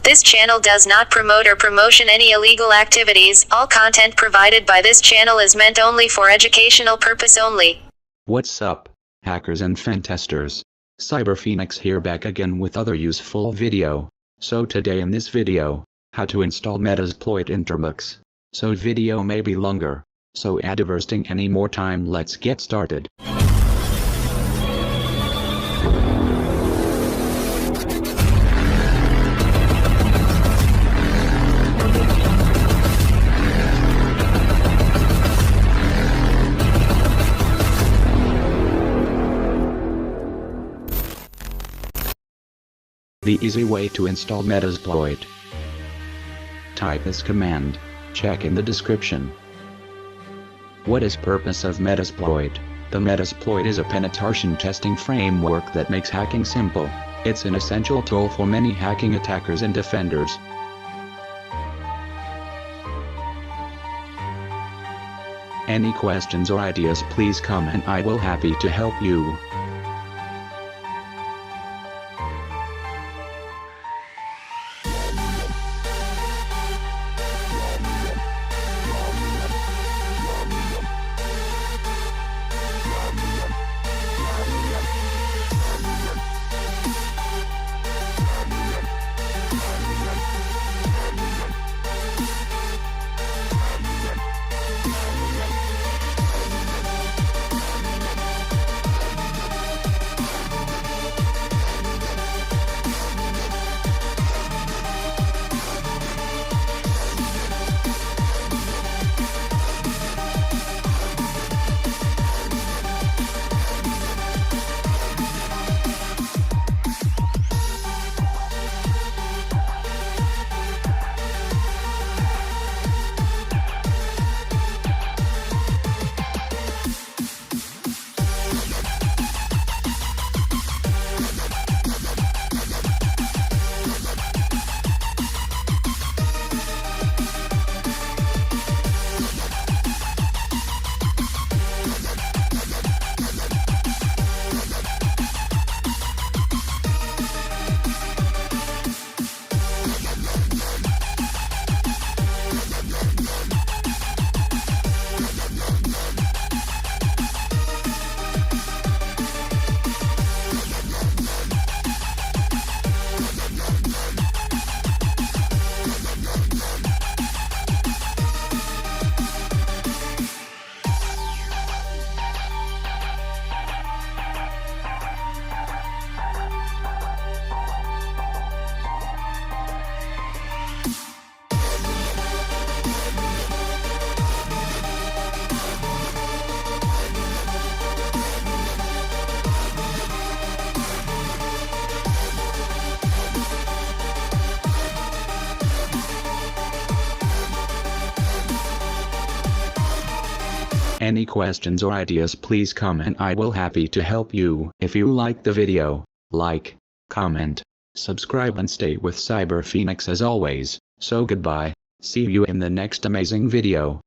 This channel does not promote or promotion any illegal activities. All content provided by this channel is meant only for educational purpose only. What's up, hackers and fan testers? CyberPhoenix here, back again with other useful video. So today in this video, how to install Metasploit in Termux. So video may be longer. So add wasting any more time, let's get started. The easy way to install Metasploit. Type this command. Check in the description. What is purpose of Metasploit? The Metasploit is a penetration testing framework that makes hacking simple. It's an essential tool for many hacking attackers and defenders. Any questions or ideas, please comment. I will happy to help you. Any questions or ideas, please comment. I will happy to help you. If you like the video, like, comment, subscribe and stay with CyberPhoenix as always. So goodbye, see you in the next amazing video.